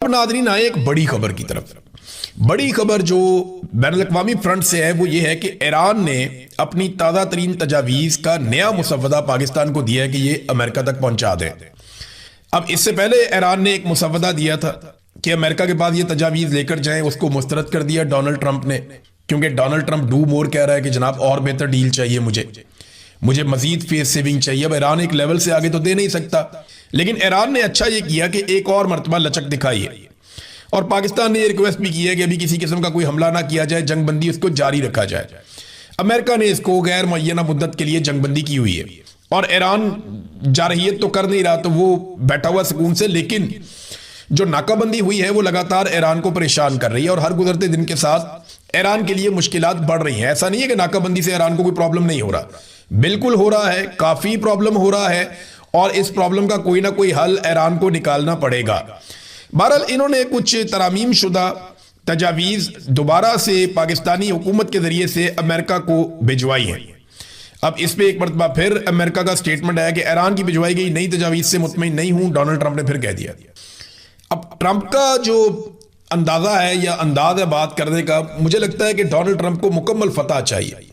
Nadreen आए एक बड़ी खबर की तरफ। बड़ी खबर जो बैनुल-अक़वामी फ्रंट से है वो ये है कि ईरान ने अपनी ताज़ा तरीन तजावीज़ का नया मुसव्वदा पाकिस्तान को दिया है कि ये अमेरिका तक पहुंचा दें। अब इससे पहले ईरान ने एक मुसव्वदा दिया था कि अमेरिका के पास ये तजावीज़ लेकर जाएं, उसको मुस्तरद कर दिया डोनाल्ड ट्रंप ने, क्योंकि डोनाल्ड ट्रंप डू मोर कह रहा है कि जनाब और बेहतर डील चाहिए, मुझे मजीद फेस सेविंग चाहिए। अब ईरान एक लेवल से आगे तो दे नहीं सकता, लेकिन ईरान ने अच्छा ये किया कि एक और मरतबा लचक दिखाई है और पाकिस्तान ने ये रिक्वेस्ट भी की है कि अभी किसी किस्म का कोई हमला ना किया जाए, जंगबंदी उसको जारी रखा जाए। अमेरिका ने इसको गैर मुअय्यना मुद्दत के लिए जंगबंदी की हुई है और ईरान जारहियत तो कर नहीं रहा, तो वो बैठा हुआ सुकून से, लेकिन जो नाकाबंदी हुई है वो लगातार ईरान को परेशान कर रही है और हर गुजरते दिन के साथ ईरान के लिए मुश्किलात बढ़ रही हैं। ऐसा नहीं है कि नाकाबंदी से ईरान को कोई प्रॉब्लम नहीं हो रहा, बिल्कुल हो रहा है, काफी प्रॉब्लम हो रहा है और इस प्रॉब्लम का कोई ना कोई हल ईरान को निकालना पड़ेगा। बहरहाल इन्होंने कुछ तरामीम शुदा तजावीज़ दोबारा से पाकिस्तानी हुकूमत के जरिए से अमेरिका को भिजवाई है। अब इस पे एक मरतबा फिर अमेरिका का स्टेटमेंट आया कि ईरान की भिजवाई गई नई तजावीज़ से मुतमईन नहीं हूं, डोनाल्ड ट्रंप ने फिर कह दिया। अब ट्रंप का जो अंदाजा है या अंदाज है बात करने का, मुझे लगता है कि डोनाल्ड ट्रंप को मुकम्मल फतह चाहिए,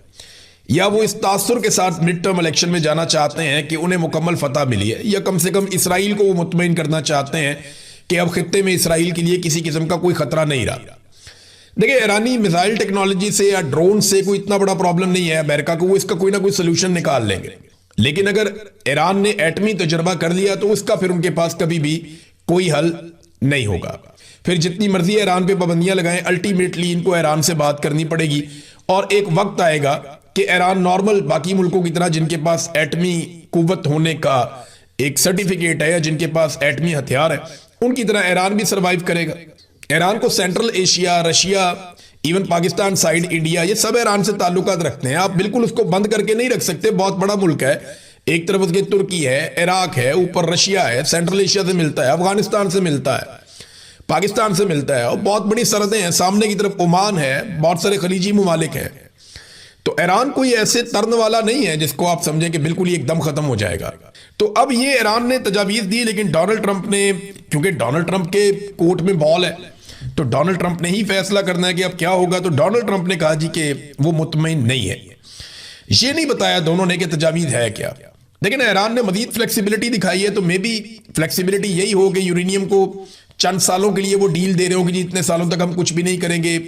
या वो इस तासुर के साथ मिड टर्म इलेक्शन में जाना चाहते हैं कि उन्हें मुकम्मल फतह मिली है, या कम से कम इसराइल को वो मुतमईन करना चाहते हैं कि अब खित्ते में इसराइल के लिए किसी किस्म का कोई खतरा नहीं रहा। देखिए, ईरानी मिसाइल टेक्नोलॉजी से या ड्रोन से कोई इतना बड़ा प्रॉब्लम नहीं है अमेरिका को, वो इसका कोई ना कोई सोल्यूशन निकाल लेंगे। लेकिन अगर ईरान ने एटमी तजर्बा कर लिया तो उसका फिर उनके पास कभी भी कोई हल नहीं होगा। फिर जितनी मर्जी ईरान पे पाबंदियां लगाएं, अल्टीमेटली इनको ईरान से बात करनी पड़ेगी और एक वक्त आएगा कि ईरान नॉर्मल बाकी मुल्कों की तरह जिनके पास एटमी कुव्वत होने का एक सर्टिफिकेट है या जिनके पास एटमी हथियार है, उनकी तरह ईरान भी सरवाइव करेगा। ईरान को central Asia, Russia, even Pakistan side, India, ये सब ईरान से ताल्लुकात रखते हैं। आप बिल्कुल उसको बंद करके नहीं रख सकते, बहुत बड़ा मुल्क है, एक तरफ उसके तुर्की है, इराक है, ऊपर रशिया है, सेंट्रल एशिया से मिलता है, अफगानिस्तान से मिलता है, पाकिस्तान से मिलता है और बहुत बड़ी सरहदें हैं, सामने की तरफ ओमान है, बहुत सारे खलीजी मुमालिक हैं। तो ईरान कोई ऐसे तर्न वाला नहीं है जिसको आप समझें कि बिल्कुल ही एकदम खत्म हो जाएगा। तो अब ये ईरान ने तजावीज़ दी, लेकिन डोनाल्ड ट्रंप ने, क्योंकि डोनाल्ड ट्रंप के कोर्ट में बॉल है, तो डोनाल्ड ट्रंप ने ही फैसला करना है कि अब क्या होगा। तो डोनाल्ड ट्रंप ने कहा जी कि वो मुतमईन नहीं है, ये नहीं बताया दोनों ने कि तजावीज़ है क्या। लेकिन ईरान ने मजीद फ्लेक्सिबिलिटी दिखाई है, तो मे बी फ्लेक्सिबिलिटी यही हो कि यूरेनियम को चंद सालों के लिए वो डील दे रहे हो कि जी इतने सालों तक हम कुछ भी नहीं करेंगे,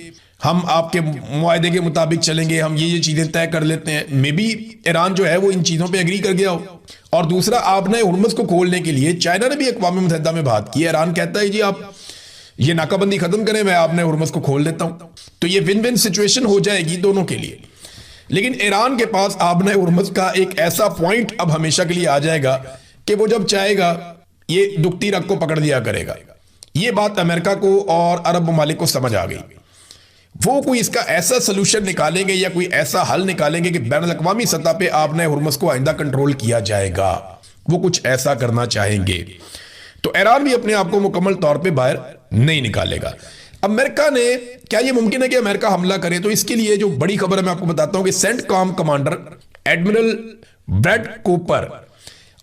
हम आपके मुआहदे के मुताबिक चलेंगे, हम ये चीजें तय कर लेते हैं। मे बी ईरान जो है वो इन चीजों पे एग्री कर गया हो। और दूसरा, आपने हुर्मुज़ को खोलने के लिए चाइना ने भी अक़वाम मुत्तहिदा में बात की है। ईरान कहता है जी आप ये नाकाबंदी खत्म करें, मैं आपने हुर्मुज़ को खोल देता हूं, तो ये विन विन सिचुएशन हो जाएगी दोनों के लिए। लेकिन ईरान के पास आपने हुर्मुज़ का एक ऐसा पॉइंट अब हमेशा के लिए आ जाएगा कि वो जब चाहेगा ये दुखती रग को पकड़ लिया करेगा। ये बात अमेरिका को और अरब ममालिक को समझ आ गई। वो कोई इसका ऐसा सोल्यूशन निकालेंगे या कोई ऐसा हल निकालेंगे कि बैनुल-अक़वामी सतह पे आपने हुर्मुज़ को आइंदा कंट्रोल किया जाएगा, वो कुछ ऐसा करना चाहेंगे। तो ईरान भी अपने आप को मुकम्मल तौर पे बाहर नहीं निकालेगा। अमेरिका ने, क्या ये मुमकिन है कि अमेरिका हमला करे? तो इसके लिए जो बड़ी खबर है मैं आपको बताता हूं कि CENTCOM commander admiral Brad Cooper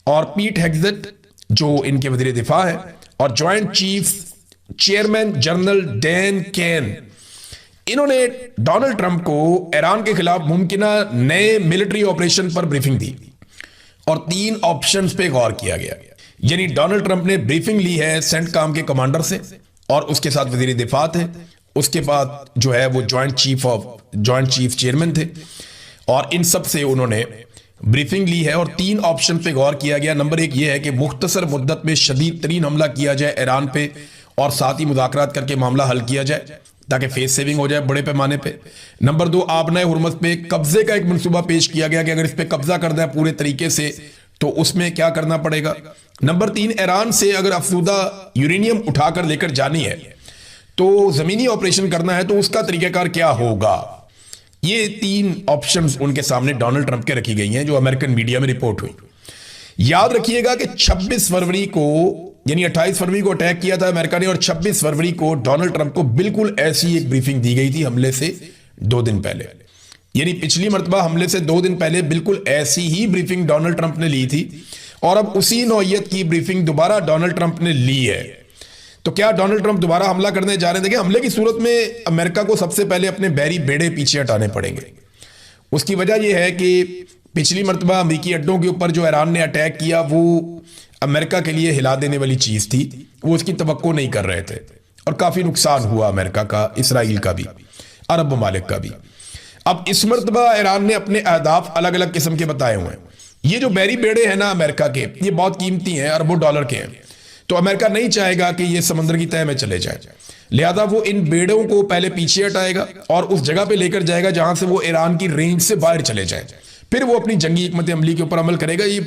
और पीट हेग्सेट जो इनके वज़ीर दिफा है और joint chief chairman general Dan Caine, इन्होंने डोनाल्ड ट्रंप को ईरान के खिलाफ मुमकिन नए मिलिट्री ऑपरेशन पर ब्रीफिंग दी और 3 ऑप्शंस पे गौर किया गया। यानी डोनाल्ड ट्रंप ने ब्रीफिंग ली है सेंटकॉम के कमांडर से और उसके साथ वज़ीर दिफा थे, उसके बाद जो है वो ज्वाइंट चीफ चेयरमैन थे और इन सब से उन्होंने ब्रीफिंग ली है और 3 ऑप्शन पे गौर किया गया। नंबर 1 ये है कि मुख्तसर मुद्दत में शदीद तरीन हमला किया जाए ईरान पे और साथ ही मुज़ाकरात करके मामला हल किया जाए ताकि फेस सेविंग हो जाए बड़े पैमाने पे। नंबर 2, आपने हुर्मुज़ पे कब्जे का एक मंसूबा पेश किया गया कि अगर इस पे कब्जा करना है पूरे तरीके से तो उसमें क्या करना पड़ेगा। नंबर 3, ईरान से अगर अफसूदा यूरेनियम उठाकर लेकर जानी है तो जमीनी ऑपरेशन करना है तो उसका तरीकाकार क्या होगा। ये 3 ऑप्शंस उनके सामने डोनाल्ड ट्रंप के रखी गई हैं जो अमेरिकन मीडिया में रिपोर्ट हुई। याद रखिएगा कि 26 फरवरी को, यानी 28 फरवरी को अटैक किया था अमेरिका ने और 26 फरवरी को डोनाल्ड ट्रंप को बिल्कुल ऐसी एक ब्रीफिंग दी गई थी हमले से 2 दिन पहले। यानी पिछली मर्तबा हमले से 2 दिन पहले बिल्कुल ऐसी ही ब्रीफिंग डोनाल्ड ट्रंप ने ली थी और अब उसी नौइयत की ब्रीफिंग दोबारा डोनाल्ड ट्रंप ने ली है। तो क्या डोनाल्ड ट्रंप दोबारा हमला करने जा रहे हैं? देखिए, हमले की सूरत में अमेरिका को सबसे पहले अपने बैरी बेड़े पीछे हटाने पड़ेंगे। उसकी वजह यह है कि पिछली मर्तबा अमेरिकी अड्डों के ऊपर जो ईरान ने अटैक किया वो अमेरिका के लिए हिला देने वाली चीज थी, वो उसकी तवक्को नहीं कर रहे थे और काफी नुकसान हुआ अमेरिका का, इसराइल का भी, अरब ममालिक का भी। अब इस मर्तबा ईरान ने अपने अहदाफ अलग अलग किस्म के बताए हुए हैं। ये जो बैरी बेड़े हैं ना अमेरिका के, ये बहुत कीमती हैं, अरबों डॉलर के हैं। तो अमेरिका नहीं चाहेगा कि ये समुद्र की तह में चले जाए, लिहाजा वो इन बेड़ों को पहले पीछे हटाएगा और उस जगह पे लेकर जाएगा जहां से वो ईरान की रेंज से बाहर चले जाए। फिर वो अपनी जंगी हिकमत अमली के ऊपर अमल करेगा। ये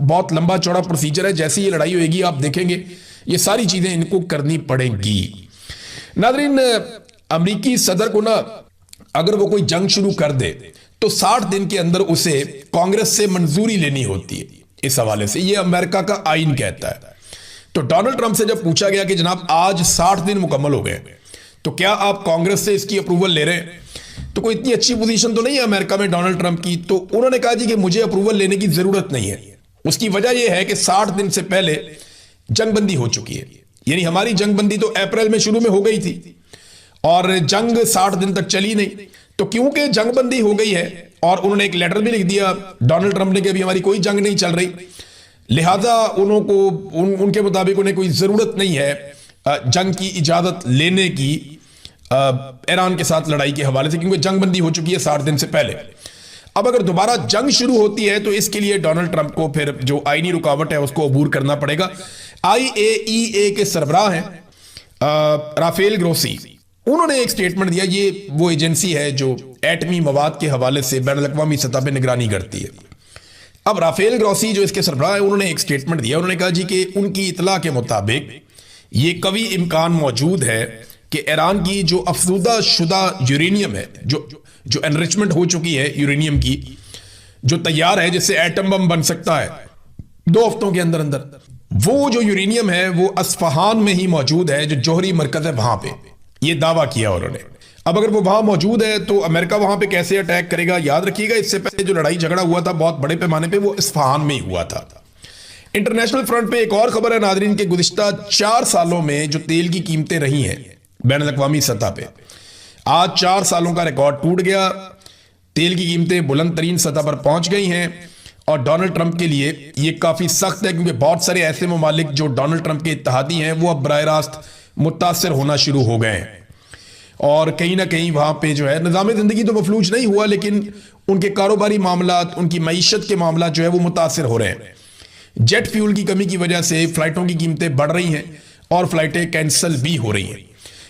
बहुत लंबा चौड़ा प्रोसीजर है। जैसे ये लड़ाई होगी आप देखेंगे ये सारी चीजें इनको करनी पड़ेंगी। नाज़रीन, अमरीकी सदर को ना अगर वो कोई जंग शुरू कर दे तो 60 दिन के अंदर उसे कांग्रेस से मंजूरी लेनी होती है। इस हवाले से ये अमेरिका का आईन कहता है। तो डोनाल्ड ट्रंप से जब पूछा गया कि जनाब आज 60 दिन मुकम्मल हो गए तो क्या आप कांग्रेस से इसकी अप्रूवल ले रहे हैं, तो कोई इतनी अच्छी पोजीशन तो नहीं है अमेरिका में डोनाल्ड ट्रंप की। तो उन्होंने कहा जी कि मुझे अप्रूवल लेने की जरूरत नहीं है। उसकी वजह यह है कि 60 दिन से पहले जंगबंदी हो चुकी है, यानी हमारी जंगबंदी तो अप्रैल में शुरू में हो गई थी और जंग 60 दिन तक चली नहीं। तो क्योंकि जंगबंदी हो गई है और उन्होंने एक लेटर भी लिख दिया डोनाल्ड ट्रंप ने कि अभी हमारी कोई जंग नहीं चल रही, लिहाजा उनके मुताबिक उन्हें कोई जरूरत नहीं है जंग की इजाजत लेने की ईरान के साथ लड़ाई के हवाले से, क्योंकि जंगबंदी हो चुकी है 60 दिन से पहले। अब अगर दोबारा जंग शुरू होती है तो इसके लिए डोनाल्ड ट्रंप को फिर जो आईनी रुकावट है उसको अबूर करना पड़ेगा। IAEA के सरबराह हैं राफेल ग्रोसी, उन्होंने एक स्टेटमेंट दिया। ये वो एजेंसी है जो एटमी मवाद के हवाले से बैनुल-अक़वामी सतह पर निगरानी करती है। अब राफेल ग्रोसी जो इसके सरबराह है उन्होंने एक स्टेटमेंट दिया। उन्होंने कहा जी कि उनकी इतला के मुताबिक ये कवी इम्कान मौजूद है कि ईरान की जो अफसूदा शुदा यूरेनियम है, जो एनरिचमेंट हो चुकी है यूरेनियम की, जो तैयार है जिससे एटम बम बन सकता है 2 हफ्तों के अंदर अंदर, वो जो यूरेनियम है वो अस्फहान में ही मौजूद है, जो जौहरी मरकज है वहां पे। ये दावा किया उन्होंने। अब अगर वो वहां मौजूद है तो अमेरिका वहां पे कैसे अटैक करेगा? याद रखिएगा इससे पहले जो लड़ाई झगड़ा हुआ था बहुत बड़े पैमाने पे वो इस्फहान में ही हुआ था। इंटरनेशनल फ्रंट पे एक और खबर है नाज़रीन के गुज़िश्ता 4 सालों में जो तेल की कीमतें रही हैं बैनुल-अक़वामी सतह पे, आज 4 सालों का रिकॉर्ड टूट गया। तेल की कीमतें बुलंद तरीन सतह पर पहुंच गई हैं और डोनाल्ड ट्रंप के लिए ये काफी सख्त है, क्योंकि बहुत सारे ऐसे ममालिक जो डोनाल्ड ट्रंप के इत्तेहादी हैं वो अब बराह रास्त मुतासर होना शुरू हो गए हैं और कहीं ना कहीं वहां पे जो है निज़ाम ज़िंदगी तो मफलूज नहीं हुआ, लेकिन उनके कारोबारी मामलात, उनकी मईशत के मामला जो है वो मुतासर हो रहे हैं। जेट फ्यूल की कमी की वजह से फ्लाइटों की कीमतें बढ़ रही हैं और फ्लाइटें कैंसिल भी हो रही हैं।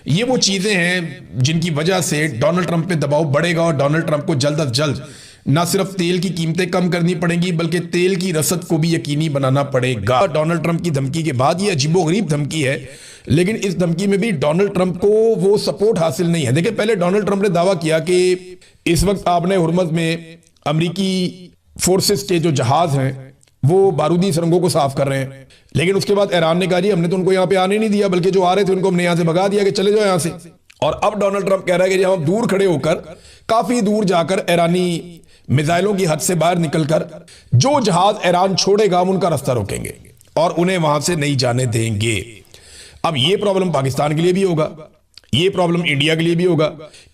ये वो चीजें हैं जिनकी वजह से डोनाल्ड ट्रंप पे दबाव बढ़ेगा और डोनाल्ड ट्रंप को जल्द अज जल्द न सिर्फ तेल की कीमतें कम करनी पड़ेंगी बल्कि तेल की रसद को भी यकीनी बनाना पड़ेगा। डोनाल्ड ट्रंप की धमकी के बाद ये अजीबोगरीब धमकी है, लेकिन इस धमकी में भी डोनाल्ड ट्रंप को वो सपोर्ट हासिल नहीं है। देखिए, पहले डोनाल्ड ट्रंप ने दावा किया कि इस वक्त आपने हुर्मुज़ में अमरीकी फोर्सेस के जो जहाज हैं वो बारूदी सुरंगों को साफ कर रहे हैं, लेकिन उसके बाद ईरान ने कहा जी हमने तो उनको यहां पे आने नहीं दिया, बल्कि जो आ रहे थे उनको हमने यहां से भगा दिया कि चले जाओ यहां से। और अब डोनाल्ड ट्रंप कह रहा है कि हम दूर खड़े होकर, काफी दूर जाकर ईरानी मिसाइलों की हद से बाहर निकलकर जो जहाज ईरान छोड़ेगा हम उनका रास्ता रोकेंगे और उन्हें वहां से नहीं जाने देंगे। अब ये प्रॉब्लम पाकिस्तान के लिए भी होगा, ये प्रॉब्लम इंडिया के लिए भी होगा।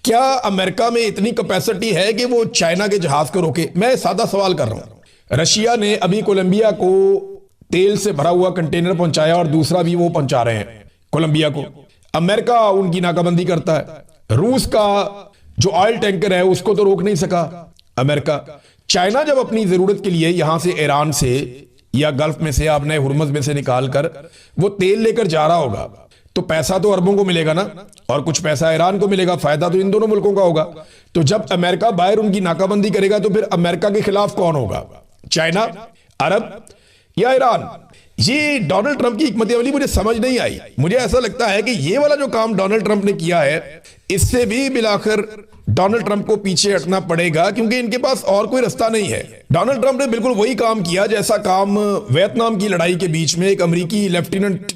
क्या अमेरिका में इतनी कैपेसिटी है कि वो चाइना के जहाज को रोके? मैं सादा सवाल कर रहा हूं। रशिया ने अभी कोलंबिया को तेल से भरा हुआ कंटेनर पहुंचाया और दूसरा भी वो पहुंचा रहे हैं कोलंबिया को। अमेरिका उनकी नाकाबंदी करता है। रूस का जो ऑयल टैंकर है उसको तो रोक नहीं सका अमेरिका। चाइना जब अपनी जरूरत के लिए यहां से ईरान से या गल्फ में से, आपने हुर्मुज़ में से निकाल कर वो तेल लेकर जा रहा होगा तो पैसा तो अरबों को मिलेगा ना, और कुछ पैसा ईरान को मिलेगा। फायदा तो इन दोनों मुल्कों का होगा। तो जब अमेरिका बाहर उनकी नाकाबंदी करेगा तो फिर अमेरिका के खिलाफ कौन होगा? चाइना, अरब या ईरान? ये डोनाल्ड ट्रंप की हिकमत अमली मुझे समझ नहीं आई। मुझे ऐसा लगता है कि ये वाला जो काम डोनाल्ड ट्रंप ने किया है इससे भी बिलाखिर डोनाल्ड ट्रंप को पीछे हटना पड़ेगा, क्योंकि इनके पास और कोई रास्ता नहीं है। डोनाल्ड ट्रंप ने बिल्कुल वही काम किया जैसा काम वियतनाम की लड़ाई के बीच में एक अमेरिकी लेफ्टिनेंट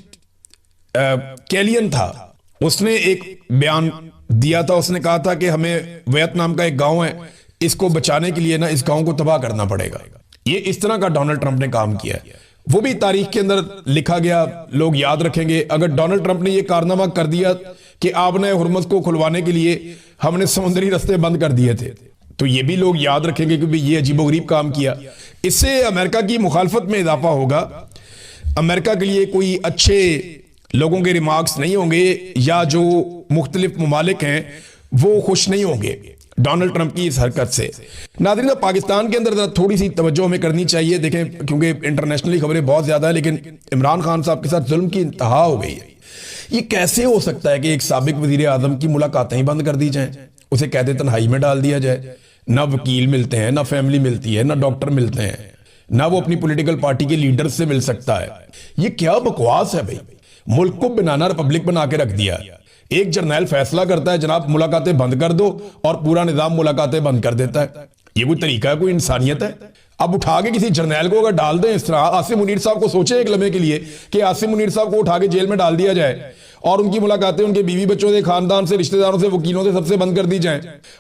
कैलियन था, उसने एक बयान दिया था। उसने कहा था कि हमें वियतनाम का एक गांव है, इसको बचाने के लिए ना इस गांव को तबाह करना पड़ेगा। ये इस तरह का डोनाल्ड ट्रंप ने काम किया है। वो भी तारीख के अंदर लिखा गया, लोग याद रखेंगे। अगर डोनाल्ड ट्रंप ने ये कारनामा कर दिया कि आपने हुर्मुज़ को खुलवाने के लिए हमने समुद्री रास्ते बंद कर दिए थे, तो ये भी लोग याद रखेंगे कि भाई ये अजीबोगरीब काम किया। इससे अमेरिका की मुखालफत में इजाफा होगा, अमेरिका के लिए कोई अच्छे लोगों के रिमार्क्स नहीं होंगे, या जो मुख्तलिफ ममालिक हैं वो खुश नहीं होंगे डोनाल्ड ट्रंप की इस हरकत से। नाज़रीन, पाकिस्तान के अंदर थोड़ी सी तवज्जो हमें करनी चाहिए। देखें, क्योंकि इंटरनेशनली खबरें बहुत ज्यादा है, लेकिन इमरान खान साहब के साथ जुल्म की इंतहा हो गई है। ये कैसे हो सकता है कि एक साबिक वजीर आजम की मुलाकातें ही बंद कर दी जाएं, उसे कैद तन्हाई में डाल दिया जाए, ना वकील मिलते हैं, ना फैमिली मिलती है, ना डॉक्टर मिलते हैं, ना वो अपनी पॉलिटिकल पार्टी के लीडर से मिल सकता है। ये क्या बकवास है भाई। मुल्क को बनाना रिपब्लिक बना के रख दिया। एक जर्नैल फैसला करता है जनाब मुलाकातें बंद कर दो, और पूरा निजाम मुलाकातें बंद कर देता है। ये कोई तरीका है, कोई इंसानियत है? अब उठा के किसी जर्नैल को अगर डाल दें इस तरह, आसिम मुनीर साहब को सोचे एक लम्हे के लिए कि आसिम मुनीर साहब को उठा के जेल में डाल दिया जाए और उनकी मुलाकातें उनके बीवी बच्चों से, खानदान से, रिश्तेदारों से, वकीलों से, सबसे बंद कर दी जाएं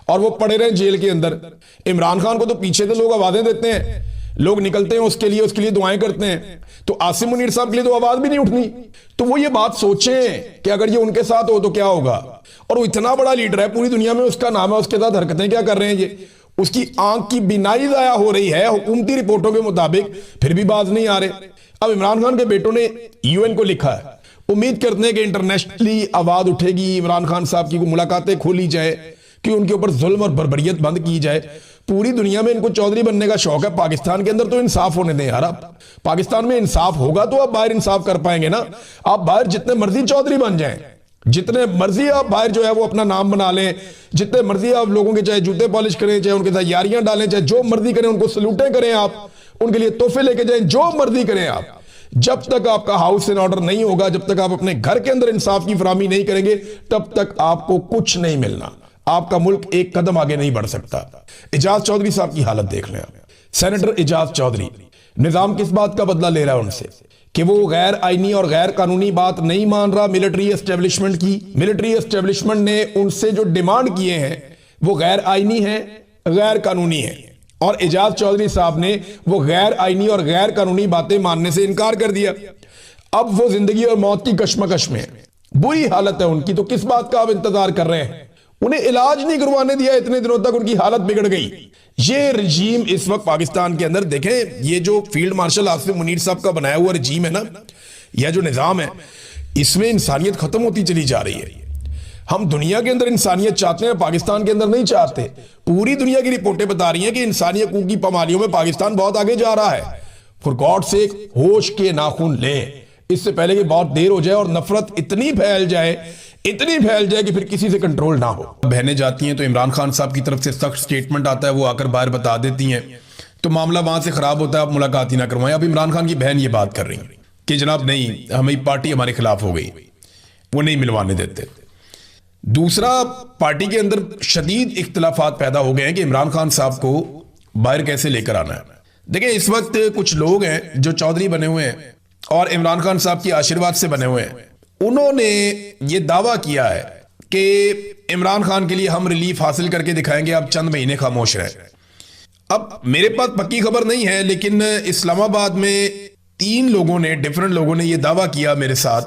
और वो पड़े रहे जेल के अंदर। इमरान खान को तो पीछे से लोग आवाजें देते हैं, लोग निकलते हैं उसके लिए दुआएं करते हैं, तो आसिम मुनीर साहब के लिए तो आवाज भी नहीं उठनी। तो वो ये बात सोचें कि अगर ये उनके साथ हो तो क्या होगा। और वो इतना बड़ा लीडर है पूरी दुनिया में, उसका नाम है, उसके साथ हरकतें क्या कर रहे हैं ये। उसकी आंख की बिनाई जाया हो रही है हुकूमती रिपोर्टों के मुताबिक, फिर भी बाज नहीं आ रहे। अब इमरान खान के बेटों ने यूएन को लिखा है, उम्मीद करते हैं कि इंटरनेशनली आवाज उठेगी, इमरान खान साहब की मुलाकातें खोली जाए, कि उनके ऊपर जुल्म और बर्बरियत बंद की जाए। पूरी दुनिया में इनको चौधरी बनने का शौक है, पाकिस्तान के अंदर तो इंसाफ होने दें यार। आप पाकिस्तान में इंसाफ होगा तो आप बाहर इंसाफ कर पाएंगे ना। आप बाहर जितने मर्जी चौधरी बन जाएं, जितने मर्जी आप बाहर जो है वो अपना नाम बना लें, जितने मर्जी आप लोगों के चाहे जूते पॉलिश करें, चाहे उनके साथ यारियां डालें, चाहे जो मर्जी करें, उनको सलूटें करें, आप उनके लिए तोहफे लेके जाएं, जो मर्जी करें आप, जब तक आपका हाउस इन ऑर्डर नहीं होगा, जब तक आप अपने घर के अंदर इंसाफ की फराहमी नहीं करेंगे, तब तक आपको कुछ नहीं मिलना। आपका मुल्क एक कदम आगे नहीं बढ़ सकता। एजाज चौधरी साहब की हालत देख लें। सेनेटर एजाज चौधरी, निजाम किस बात का बदला ले रहा है उनसे कि वो गैर आईनी और गैर कानूनी बात नहीं मान रहा मिलिट्री एस्टेब्लिशमेंट की। मिलिट्री एस्टेब्लिशमेंट ने उनसे जो डिमांड किए हैं वो गैर आईनी है, गैर कानूनी है, और एजाज चौधरी साहब ने वो गैर आईनी और गैर कानूनी बातें मानने से इनकार कर दिया। अब वो जिंदगी और मौत की कश्मकश में, बुरी हालत है उनकी, तो किस बात का आप इंतजार कर रहे हैं। उन्हें इलाज नहीं करवाने दिया, इतने दिनों तक उनकी हालत बिगड़ गई। ये रजीम इस वक्त पाकिस्तान के अंदर देखें, ये जो फील्ड मार्शल आसिम मुनीर साहब का बनाया हुआ रजीम है ना, यह जो निजाम है, इसमें इंसानियत खत्म होती चली जा रही है। हम दुनिया के अंदर इंसानियत चाहते हैं, पाकिस्तान के अंदर नहीं चाहते। पूरी दुनिया की रिपोर्टें बता रही हैं कि इंसानी हकूक की पामालियों में पाकिस्तान बहुत आगे जा रहा है। फॉर गॉड सेक, होश के नाखून लें, इससे पहले कि बहुत देर हो जाए और नफरत इतनी फैल जाए कि फिर किसी से कंट्रोल ना हो। बहनें जाती हैं तो इमरान खान साहब की तरफ से सख्त स्टेटमेंट आता है, वो आकर बाहर बता देती हैं, तो मामला वहां से खराब होता है, आप मुलाकात ही ना करवाएं। अब इमरान खान की बहन ये बात कर रही है कि जनाब नहीं, हमारी पार्टी हमारे खिलाफ हो गई, वो नहीं मिलवाने देते। दूसरा, पार्टी के अंदर शदीद इख्तिलाफात पैदा हो गए हैं कि इमरान खान साहब को बाहर कैसे लेकर आना है। देखिए, इस वक्त कुछ लोग हैं जो चौधरी बने हुए हैं और इमरान खान साहब के आशीर्वाद से बने हुए हैं। उन्होंने ये दावा किया है कि इमरान खान के लिए हम रिलीफ हासिल करके दिखाएंगे, आप चंद महीने खामोश रहे। अब मेरे पास पक्की खबर नहीं है, लेकिन इस्लामाबाद में 3 लोगों ने, डिफरेंट लोगों ने यह दावा किया मेरे साथ,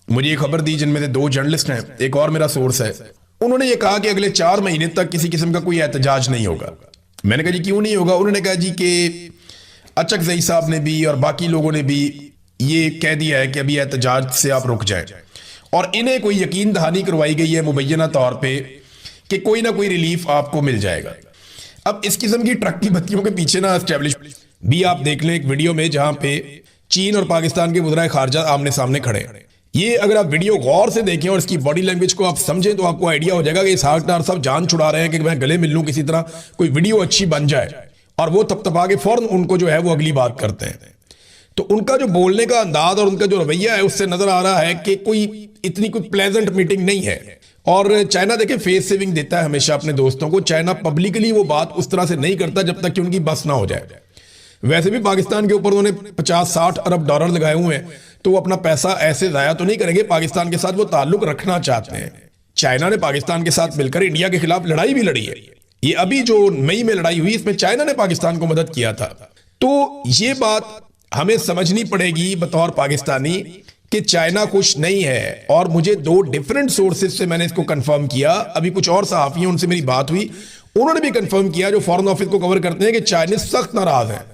मुझे ये खबर दी, जिनमें से 2 जर्नलिस्ट हैं, एक और मेरा सोर्स है। उन्होंने ये कहा कि अगले 4 महीने तक किसी किस्म का कोई एहतजाज नहीं होगा। मैंने कहा जी क्यों नहीं होगा? उन्होंने कहा जी कि अचकजई साहब ने भी और बाकी लोगों ने भी ये कह दिया है कि अभी एहतजाज से आप रुक जाएं, और इन्हें कोई यकीन दहानी करवाई गई है मुबैना तौर पे कि कोई ना कोई रिलीफ आपको मिल जाएगा। अब इस किस्म की ट्रक की बत्तियों के पीछे ना एस्टेब्लिशमेंट भी आप देख लें एक वीडियो में, जहां पे चीन और पाकिस्तान के वज़ीर खारजा आमने सामने खड़े हैं। ये अगर आप वीडियो गौर से देखें और इसकी बॉडी लैंग्वेज को आप समझें तो आपको आइडिया हो जाएगा कि इसहाक डार साहब जान छुड़ा रहे हैं कि मैं गले मिल लूं किसी तरह, कोई वीडियो अच्छी बन जाए, और वो तब के फौरन उनको जो है वो अगली बात करते हैं। तो उनका जो बोलने का अंदाज और उनका जो रवैया है, उससे नजर आ रहा है कि कोई इतनी कोई प्लेजेंट मीटिंग नहीं है। और चाइना देखें फेस सेविंग देता है हमेशा अपने दोस्तों को। चाइना पब्लिकली वो बात उस तरह से नहीं करता जब तक कि उनकी बस ना हो जाए। वैसे भी पाकिस्तान के ऊपर उन्होंने 50-60 अरब डॉलर लगाए हुए हैं, तो वो अपना पैसा ऐसे जाया तो नहीं करेंगे। पाकिस्तान के साथ वो ताल्लुक रखना चाहते हैं। चाइना ने पाकिस्तान के साथ मिलकर इंडिया के खिलाफ लड़ाई भी लड़ी है। ये अभी जो मई में लड़ाई हुई, इसमें चाइना ने पाकिस्तान को मदद किया था। तो ये बात हमें समझनी पड़ेगी बतौर पाकिस्तानी कि चाइना खुश नहीं है। और मुझे 2 डिफरेंट सोर्सेज से मैंने इसको कंफर्म किया। अभी कुछ और सहाफी हैं, उनसे मेरी बात हुई, उन्होंने भी कंफर्म किया, जो फॉरेन ऑफिस को कवर करते हैं, कि चाइनीज सख्त नाराज हैं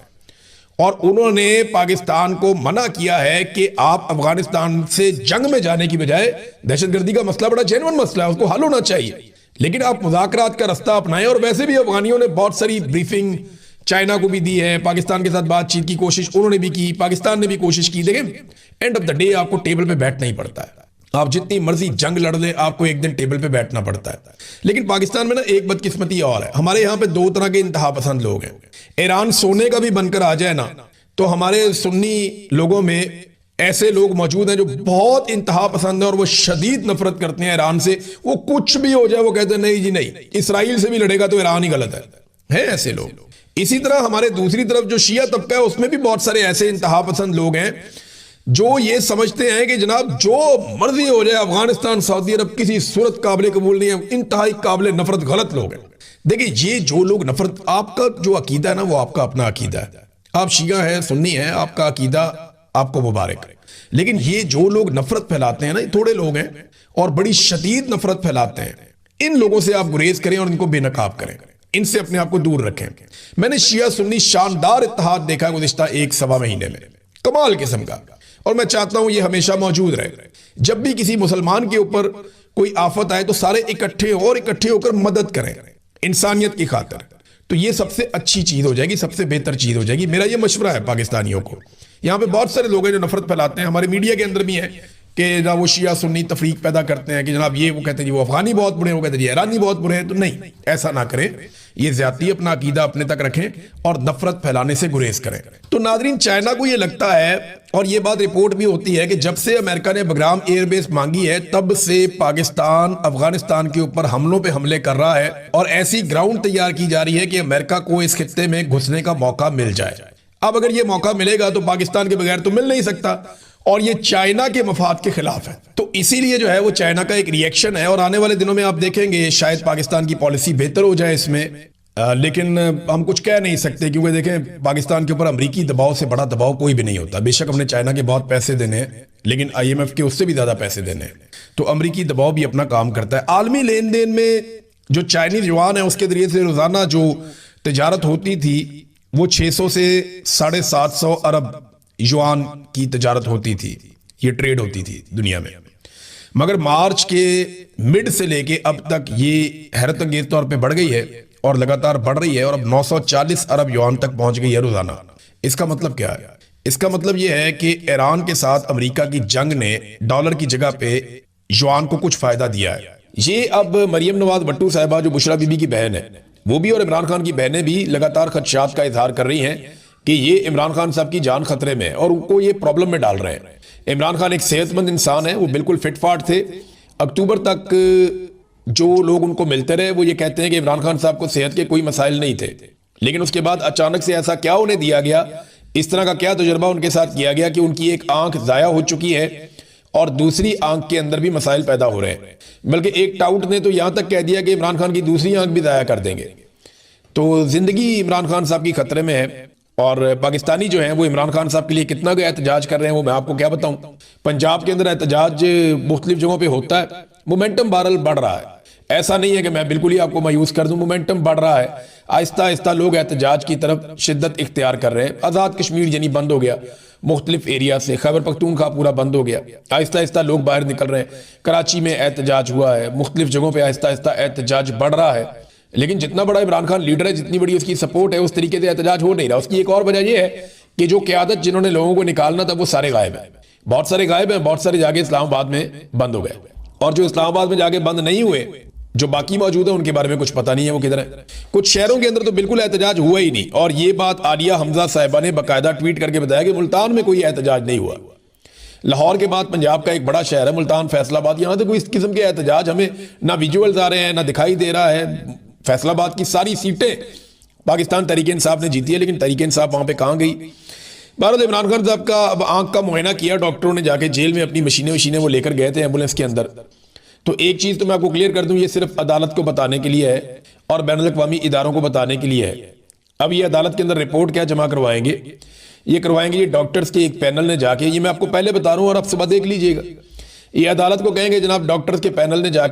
और उन्होंने पाकिस्तान को मना किया है कि आप अफगानिस्तान से जंग में जाने की बजाय, दहशतगर्दी का मसला बड़ा जेन्युइन मसला है, उसको हल होना चाहिए, लेकिन आप मुज़ाकरात का रास्ता अपनाएं। और वैसे भी अफगानियों ने बहुत सारी ब्रीफिंग चाइना को भी दी है, पाकिस्तान के साथ बातचीत की कोशिश उन्होंने भी की, पाकिस्तान ने भी कोशिश की। देखें, एंड ऑफ द डे आपको टेबल पे बैठना ही पड़ता है। आप जितनी मर्जी जंग लड़ ले, आपको एक दिन टेबल पे बैठना पड़ता है। लेकिन पाकिस्तान में ना एक बदकिस्मती और है, हमारे यहाँ पे 2 तरह के इंतहा पसंद लोग हैं। ईरान सोने का भी बनकर आ जाए ना, तो हमारे सुन्नी लोगों में ऐसे लोग मौजूद हैं जो बहुत इंतहा पसंद है और वो शदीद नफरत करते हैं ईरान से। वो कुछ भी हो जाए वो कहते हैं नहीं जी नहीं, इसराइल से भी लड़ेगा तो ईरान ही गलत है ऐसे लोग। इसी तरह हमारे दूसरी तरफ जो शिया तबका है, उसमें भी बहुत सारे ऐसे इंतहा पसंद लोग हैं जो ये समझते हैं कि जनाब जो मर्जी हो जाए, अफगानिस्तान सऊदी अरब किसी सूरत काबिल कबूल नहीं है, इंतहाई काबिल नफरत गलत लोग हैं। देखिए, ये जो लोग नफरत, आपका जो अकीदा है ना, वो आपका अपना अकीदा है, आप शिया है सुन्नी है, आपका अकीदा आपको मुबारक है। लेकिन ये जो लोग नफरत फैलाते हैं ना, ये थोड़े लोग हैं और बड़ी शदीद नफरत फैलाते हैं। इन लोगों से आप गुरेज करें और इनको बेनकाब करें, इनसे अपने आप को दूर रखें। मैंने शिया सुन्नी शानदार इत्तेहाद देखा गुज़िश्ता 1-1.25 महीने में, कमाल किस्म का, और मैं चाहता हूं ये हमेशा मौजूद रहे। जब भी किसी मुसलमान के ऊपर कोई आफत आए तो सारे इकट्ठे होकर मदद करें इंसानियत की खातिर। तो ये सबसे अच्छी चीज हो जाएगी, सबसे बेहतर चीज हो जाएगी। मेरा ये मशवरा है पाकिस्तानियों को। यहाँ पे बहुत सारे लोग हैं जो नफरत फैलाते हैं, हमारे मीडिया के अंदर भी हैं कि ना वो शिया सुन्नी तफरीक पैदा करते हैं कि जनाब ये, वो कहते हैं जी वो अफगानी बहुत बुरे हैं, वो कहते हैं जी ईरानी बहुत बुरे हैं। तो नहीं, ऐसा ना करें, ये ज्यादती, अपना अकीदा अपने तक रखें और नफरत फैलाने से गुरेज करें। तो नादरीन, चाइना को ये लगता है, और ये बात रिपोर्ट भी होती है, कि जब से अमेरिका ने बगराम एयरबेस मांगी है तब से पाकिस्तान अफगानिस्तान के ऊपर हमलों पे हमले कर रहा है और ऐसी ग्राउंड तैयार की जा रही है कि अमेरिका को इस खित्ते में घुसने का मौका मिल जाए। अब अगर ये मौका मिलेगा तो पाकिस्तान के बगैर तो मिल नहीं सकता, और ये चाइना के मफाद के खिलाफ है। तो इसीलिए जो है वो चाइना का एक रिएक्शन है, और आने वाले दिनों में आप देखेंगे शायद पाकिस्तान की पॉलिसी बेहतर हो जाए इसमें। लेकिन हम कुछ कह नहीं सकते, क्योंकि देखें पाकिस्तान के ऊपर अमरीकी दबाव से बड़ा दबाव कोई भी नहीं होता। बेशक हमने चाइना के बहुत पैसे देने हैं, लेकिन IMF के उससे भी ज्यादा पैसे देने हैं, तो अमरीकी दबाव भी अपना काम करता है। आलमी लेन देन में जो चाइनीज युआन है उसके जरिए से रोजाना जो तजारत होती थी वो 600 से 750 अरब युआन की तजारत होती थी, ये ट्रेड होती थी दुनिया में। मगर मार्च के मिड से लेके अब तक ये हैरत अंगेज तौर पे बढ़ गई है और लगातार बढ़ रही है, और अब 940 अरब युआन तक पहुंच गई है रोजाना। इसका मतलब क्या है? इसका मतलब यह है कि ईरान के साथ अमेरिका की जंग ने डॉलर की जगह पे युआन को कुछ फायदा दिया है। ये अब मरियम नवाज भट्टू साहिबा, जो बुशरा बीबी की बहन है, वो भी और इमरान खान की बहनें भी लगातार खदशात का इजहार कर रही हैं कि ये इमरान खान साहब की जान खतरे में है और उनको ये प्रॉब्लम में डाल रहे हैं। इमरान खान एक सेहतमंद इंसान है, वो बिल्कुल फिट फाट थे। अक्टूबर तक जो लोग उनको मिलते रहे वो ये कहते हैं कि इमरान खान साहब को सेहत के कोई मसाइल नहीं थे, लेकिन उसके बाद अचानक से ऐसा क्या उन्हें दिया गया, इस तरह का क्या तजुर्बा उनके साथ किया गया कि उनकी एक आंख जाया हो चुकी है और दूसरी आंख के अंदर भी मसाइल पैदा हो रहे हैं। बल्कि एक टाउट ने तो यहां तक कह दिया कि इमरान खान की दूसरी आंख भी जाया कर देंगे। तो जिंदगी इमरान खान साहब की खतरे में है, और पाकिस्तानी जो हैं वो इमरान खान साहब के लिए कितना का एहतजाज कर रहे हैं वो मैं आपको क्या बताऊं। पंजाब के अंदर एहतजाज मुख्तलिफ जगहों पे होता है, मोमेंटम बहरहाल बढ़ रहा है। ऐसा नहीं है कि मैं बिल्कुल ही आपको मायूस कर दूं, मोमेंटम बढ़ रहा है। आहिस्ता आहिस्ता लोग एहतजाज की तरफ शिद्दत इख्तियार कर रहे हैं। आज़ाद कश्मीर यानी बंद हो गया, मुख्तलिफ एरिया से खैबर पख्तूनख्वा पूरा बंद हो गया। आहिस्ता आहिस्ता लोग बाहर निकल रहे हैं। कराची में एहतजाज हुआ है, मुख्तलिफ जगहों पर आहिस्ता आहिस्ता एहतजाज बढ़ रहा है। लेकिन जितना बड़ा इमरान खान लीडर है, जितनी बड़ी उसकी सपोर्ट है, उस तरीके से एहतजाज हो नहीं रहा। उसकी एक और वजह यह है कि जो क़यादत जिन्होंने लोगों को निकालना था वो सारे गायब हैं। बहुत सारे गायब हैं, बहुत सारे जाके इस्लामाबाद में बंद हो गए, और जो इस्लामाबाद में जाके बंद नहीं हुए, जो बाकी मौजूद है, उनके बारे में कुछ पता नहीं है वो किधर है। कुछ शहरों के अंदर तो बिल्कुल एहतजाज हुआ ही नहीं, और ये बात आलिया हमजा साहिबा ने बाकायदा ट्वीट करके बताया कि मुल्तान में कोई एहतजाज नहीं हुआ। लाहौर के बाद पंजाब का एक बड़ा शहर है मुल्तान, फैसलाबाद, यहां तो कोई इस किस्म के एहतजाज हमें ना विजुअल्स आ रहे हैं ना दिखाई दे रहा है। फैसलाबाद की सारी सीटें पाकिस्तान तहरीक इंसाफ ने जीती है, लेकिन तहरीक इंसाफ वहां पे कहां गई। भारत इमरान खान साहब का अब आंख का मुआयना किया डॉक्टरों ने, जाके जेल में अपनी मशीनें वो लेकर गए थे एम्बुलेंस के अंदर। तो एक चीज तो मैं आपको क्लियर कर दूं, ये सिर्फ अदालत को बताने के लिए है और बैनुल अक़वामी इदारों को बताने के लिए है। अब ये अदालत के अंदर रिपोर्ट क्या जमा करवाएंगे, ये करवाएंगे, ये डॉक्टर्स के एक पैनल ने जाके, ये मैं आपको पहले बता रहा हूं और आप सुबह देख लीजिएगा। ये अदालत को कहेंगे जनाब डॉक्टर्स के पैनल ने जाके